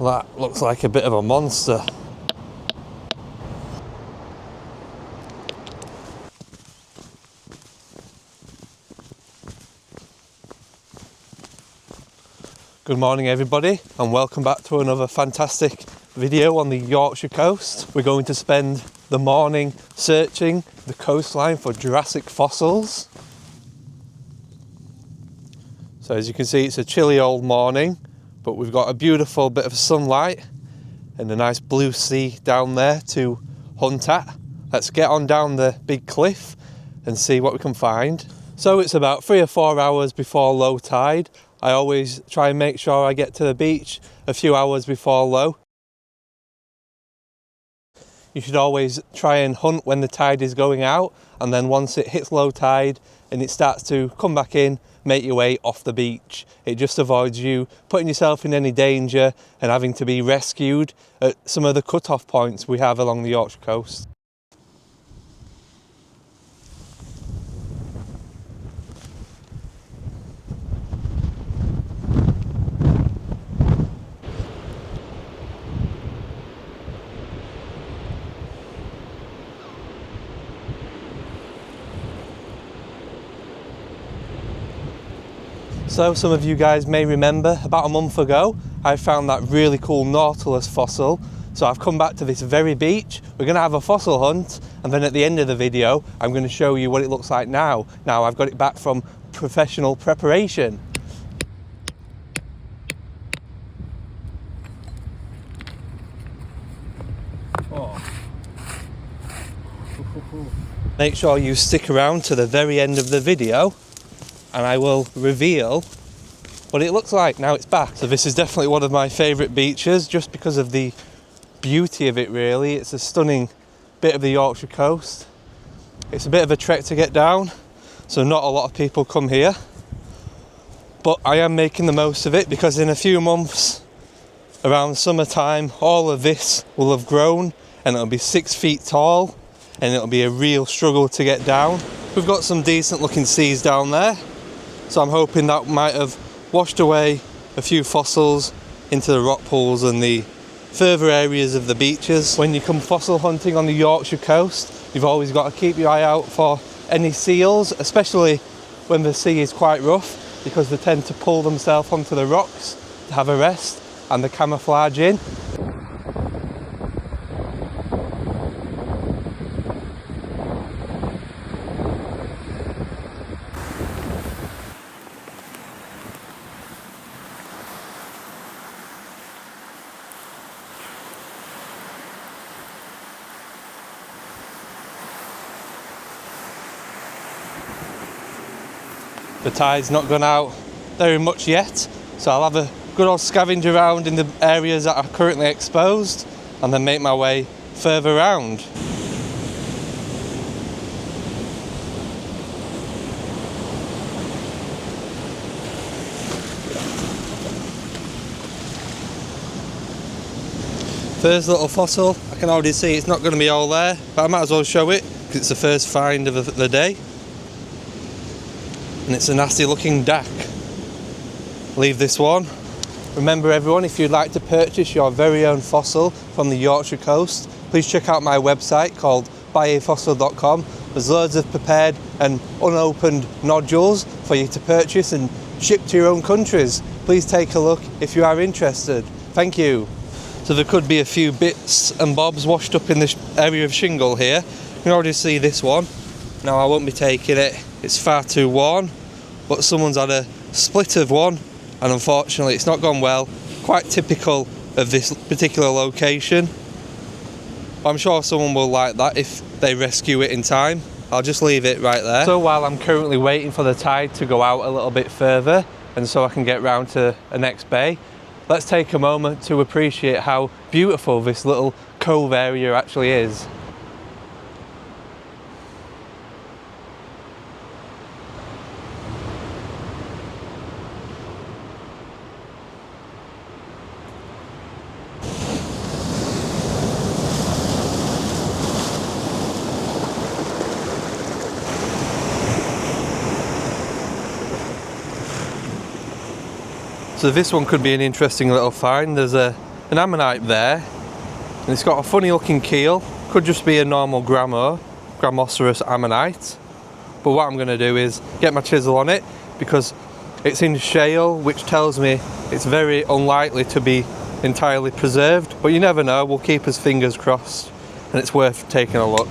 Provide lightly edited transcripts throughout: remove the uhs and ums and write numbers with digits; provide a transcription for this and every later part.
That looks like a bit of a monster. Good morning everybody, and welcome back to another fantastic video on the Yorkshire coast. We're going to spend the morning searching the coastline for Jurassic fossils. So as you can see, it's a chilly old morning, but we've got a beautiful bit of sunlight and a nice blue sea down there to hunt at. Let's get on down the big cliff and see what we can find. So it's about 3 or 4 hours before low tide. I always try and make sure I get to the beach a few hours before low. You should always try and hunt when the tide is going out, and then once it hits low tide and it starts to come back in, make your way off the beach. It just avoids you putting yourself in any danger and having to be rescued at some of the cut-off points we have along the Yorkshire coast. So some of you guys may remember about a month ago I found that really cool Nautilus fossil. So I've come back to this very beach. We're going to have a fossil hunt, and then at the end of the video I'm going to show you what it looks like now. Now I've got it back from professional preparation. Make sure you stick around to the very end of the video and I will reveal what it looks like now it's back. So this is definitely one of my favourite beaches just because of the beauty of it really. It's a stunning bit of the Yorkshire coast. It's a bit of a trek to get down, so not a lot of people come here. But I am making the most of it because in a few months, around summertime, all of this will have grown and it'll be 6 feet tall and it'll be a real struggle to get down. We've got some decent looking seas down there. So I'm hoping that might have washed away a few fossils into the rock pools and the further areas of the beaches. When you come fossil hunting on the Yorkshire coast, you've always got to keep your eye out for any seals, especially when the sea is quite rough, because they tend to pull themselves onto the rocks to have a rest and they camouflage in. The tide's not gone out very much yet, so I'll have a good old scavenge around in the areas that are currently exposed and then make my way further around. First little fossil, I can already see it's not going to be all there, but I might as well show it because it's the first find of the day. And it's a nasty looking duck. Leave this one. Remember everyone, if you'd like to purchase your very own fossil from the Yorkshire coast, please check out my website called buyafossil.com. There's loads of prepared and unopened nodules for you to purchase and ship to your own countries. Please take a look if you are interested. Thank you. So there could be a few bits and bobs washed up in this area of shingle here. You can already see this one. Now I won't be taking it, it's far too worn, but someone's had a split of one and unfortunately it's not gone well. Quite typical of this particular location. But I'm sure someone will like that if they rescue it in time. I'll just leave it right there. So while I'm currently waiting for the tide to go out a little bit further and so I can get round to the next bay, let's take a moment to appreciate how beautiful this little cove area actually is. So this one could be an interesting little find. There's a an ammonite there, and it's got a funny looking keel. Could just be a normal Gramoceros ammonite. But what I'm going to do is get my chisel on it, because it's in shale, which tells me it's very unlikely to be entirely preserved. But you never know, we'll keep his fingers crossed, and it's worth taking a look.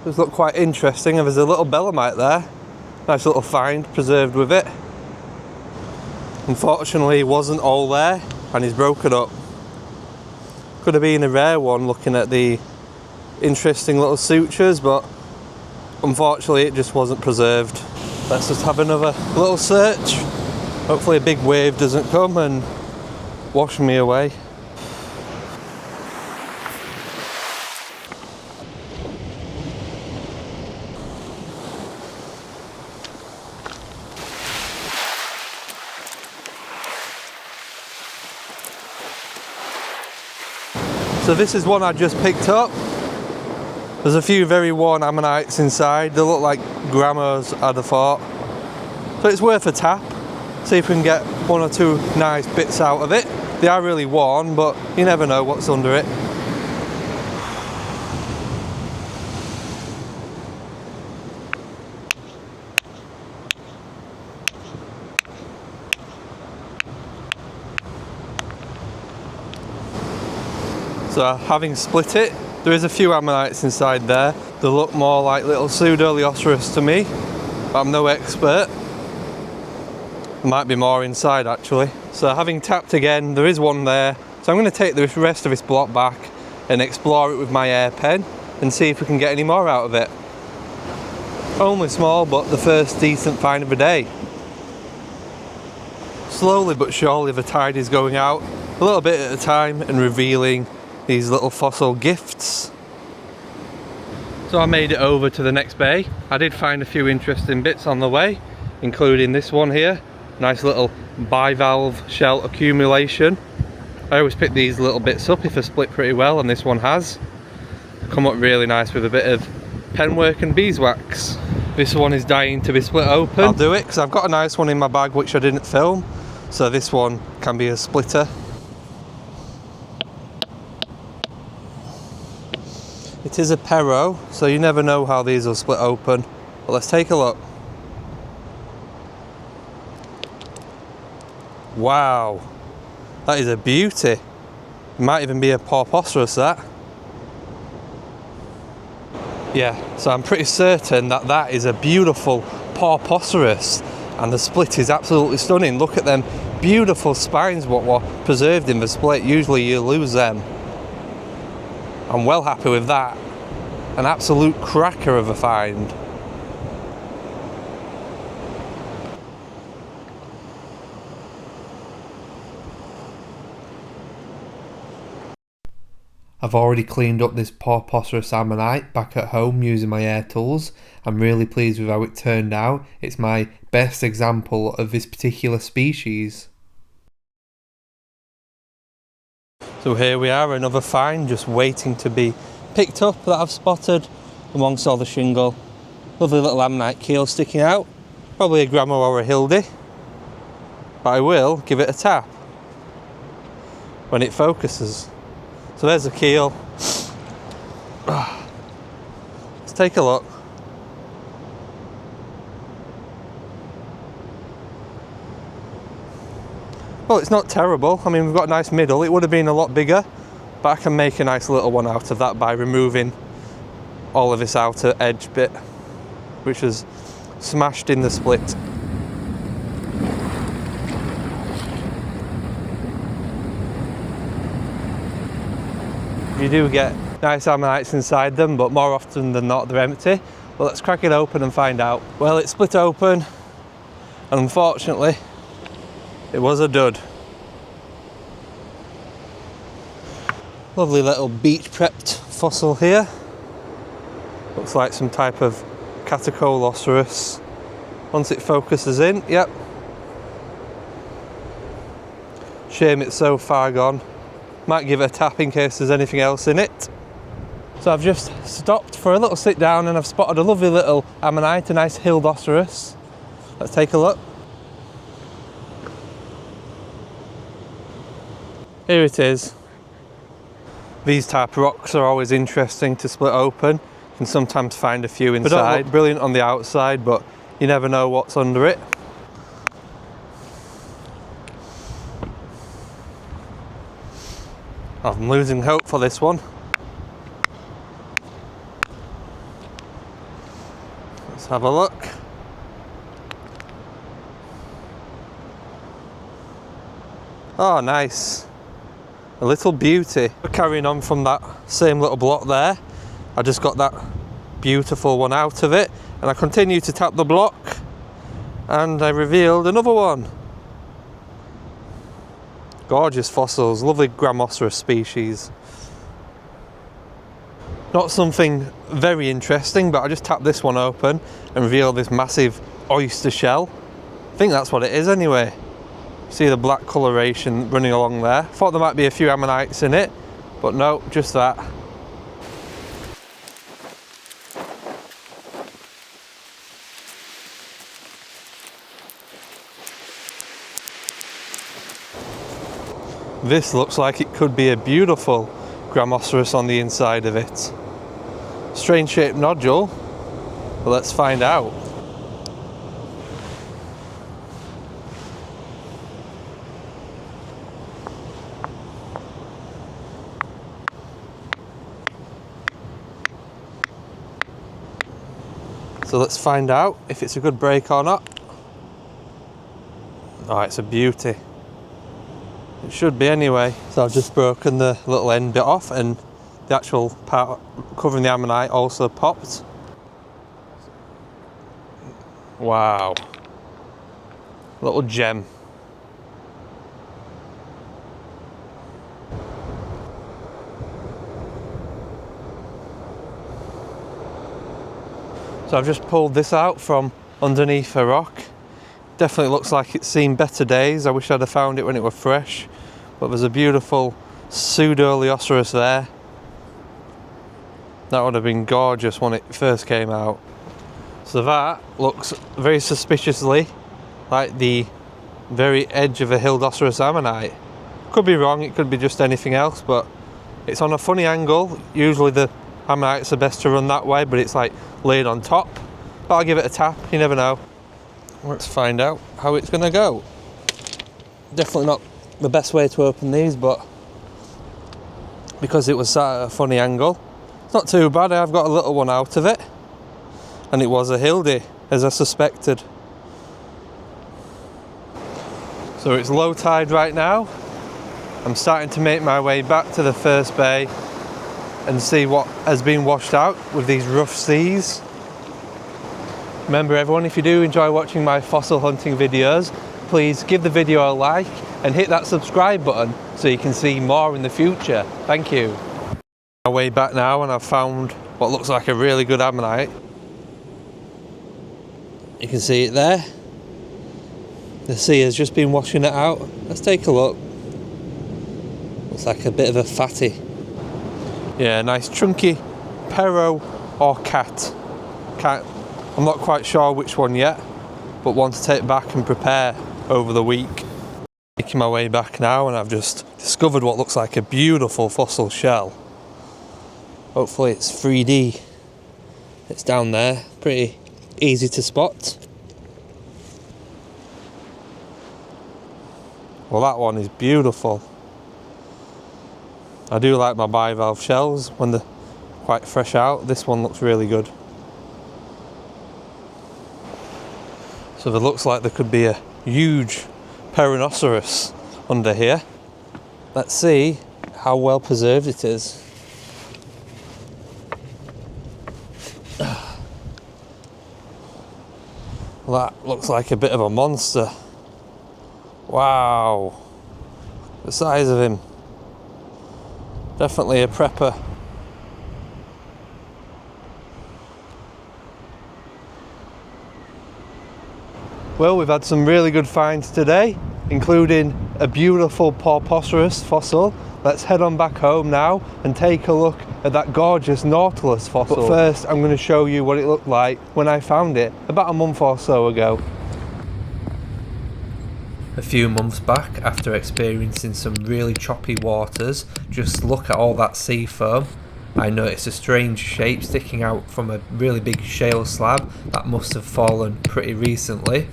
Does look quite interesting. There's a little belemite there. Nice little find preserved with it. Unfortunately, it wasn't all there and he's broken up. Could have been a rare one looking at the interesting little sutures, but unfortunately it just wasn't preserved. Let's just have another little search. Hopefully a big wave doesn't come and wash me away. So this is one I just picked up. There's a few very worn ammonites inside. They look like grammars, I'd have thought. So it's worth a tap. See if we can get one or two nice bits out of it. They are really worn, but you never know what's under it. So having split it, there is a few ammonites inside there. They look more like little pseudo-Leoceros to me, but I'm no expert. There might be more inside actually. So having tapped again, there is one there. So I'm going to take the rest of this block back and explore it with my air pen and see if we can get any more out of it. Only small, but the first decent find of the day. Slowly but surely the tide is going out, a little bit at a time, and revealing these little fossil gifts. So I made it over to the next bay. I did find a few interesting bits on the way, including this one here. Nice little bivalve shell accumulation. I always pick these little bits up if they split pretty well, and this one has. Come up really nice with a bit of penwork and beeswax. This one is dying to be split open. I'll do it because I've got a nice one in my bag which I didn't film. So this one can be a splitter. It is a pero, so you never know how these will split open. But let's take a look. Wow, that is a beauty. It might even be a Porpoceros, that. Yeah, so I'm pretty certain that that is a beautiful Porpoceros, and the split is absolutely stunning. Look at them beautiful spines what were preserved in the split. Usually you lose them. I'm well happy with that. An absolute cracker of a find. I've already cleaned up this Porpoceros ammonite back at home using my air tools. I'm really pleased with how it turned out. It's my best example of this particular species. So here we are, another find just waiting to be picked up that I've spotted amongst all the shingle. Lovely little ammonite keel sticking out. Probably a Gramo or a Hildy. But I will give it a tap when it focuses. So there's the keel. Let's take a look. Well, it's not terrible. I mean, we've got a nice middle. It would have been a lot bigger, but I can make a nice little one out of that by removing all of this outer edge bit, which is smashed in the split. You do get nice ammonites inside them, but more often than not they're empty. Well, let's crack it open and find out. Well, it's split open, and unfortunately it was a dud. Lovely little beach prepped fossil here. Looks like some type of Catacoloceros. Once it focuses in, yep. Shame it's so far gone. Might give it a tap in case there's anything else in it. So I've just stopped for a little sit down and I've spotted a lovely little ammonite, a nice Hildoceros. Let's take a look. Here it is. These type of rocks are always interesting to split open. You can sometimes find a few inside. They don't look brilliant on the outside, but you never know what's under it. I'm losing hope for this one. Let's have a look. Oh, nice. A little beauty. Carrying on from that same little block there, I just got that beautiful one out of it, and I continued to tap the block and I revealed another one. Gorgeous fossils, lovely Gramoceros species. Not something very interesting, but I just tapped this one open and revealed this massive oyster shell. I think that's what it is anyway. See the black coloration running along there. Thought there might be a few ammonites in it, but no, just that. This looks like it could be a beautiful Gramoceros on the inside of it. Strange shaped nodule, but let's find out. So let's find out if it's a good break or not. Oh, it's a beauty. It should be anyway. So I've just broken the little end bit off and the actual part covering the ammonite also popped. Wow. Little gem. So I've just pulled this out from underneath a rock. Definitely looks like it's seen better days. I wish I'd have found it when it was fresh. But there's a beautiful Pseudo-Leoceros there. That would have been gorgeous when it first came out. So that looks very suspiciously like the very edge of a Hildoceros ammonite. Could be wrong, it could be just anything else, but it's on a funny angle. Usually the ammonites are best to run that way, but it's like laid on top. But I'll give it a tap, you never know. Let's find out how it's gonna go. Definitely not the best way to open these, but because it was sat at a funny angle, it's not too bad. I've got a little one out of it, and it was a Hildy, as I suspected. So it's low tide right now. I'm starting to make my way back to the first bay and see what has been washed out with these rough seas. Remember everyone, if you do enjoy watching my fossil hunting videos, please give the video a like and hit that subscribe button so you can see more in the future. Thank you. My way back now, and I've found what looks like a really good ammonite. You can see it there. The sea has just been washing it out. Let's take a look. Looks like a bit of a fatty. Yeah, nice chunky pero or cat. I'm not quite sure which one yet, but want to take back and prepare over the week. Making my way back now, and I've just discovered what looks like a beautiful fossil shell. Hopefully it's 3D. It's down there, pretty easy to spot. Well, that one is beautiful. I do like my bivalve shells when they're quite fresh out. This one looks really good. So there looks like there could be a huge Perinoceros under here. Let's see how well preserved it is. Well, that looks like a bit of a monster. Wow, the size of him. Definitely a prepper. Well, we've had some really good finds today, including a beautiful Porposaurus fossil. Let's head on back home now and take a look at that gorgeous Nautilus fossil. But first, I'm going to show you what it looked like when I found it about a month or so ago. A few months back, after experiencing some really choppy waters, just look at all that sea foam. I noticed a strange shape sticking out from a really big shale slab that must have fallen pretty recently.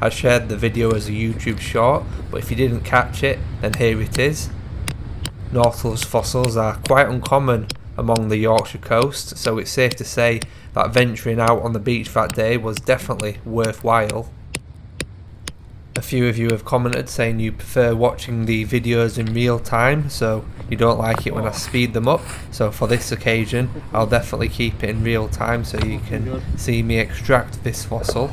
I shared the video as a YouTube short, but if you didn't catch it, then here it is. Nautilus fossils are quite uncommon among the Yorkshire coast, so it's safe to say that venturing out on the beach that day was definitely worthwhile. A few of you have commented saying you prefer watching the videos in real time, so you don't like it when I speed them up. So for this occasion, I'll definitely keep it in real time so you can see me extract this fossil.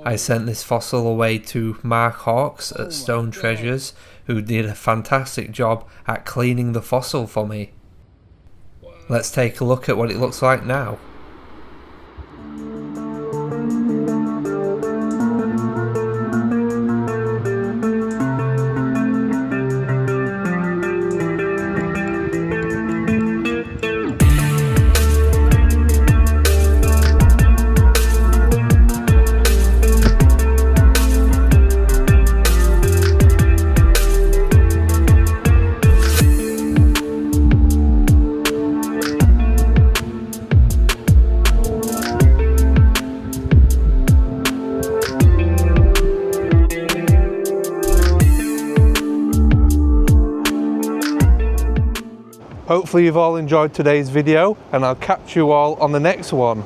I sent this fossil away to Mark Hawks at Stone Treasures, who did a fantastic job at cleaning the fossil for me. Let's take a look at what it looks like now. Hopefully you've all enjoyed today's video, and I'll catch you all on the next one.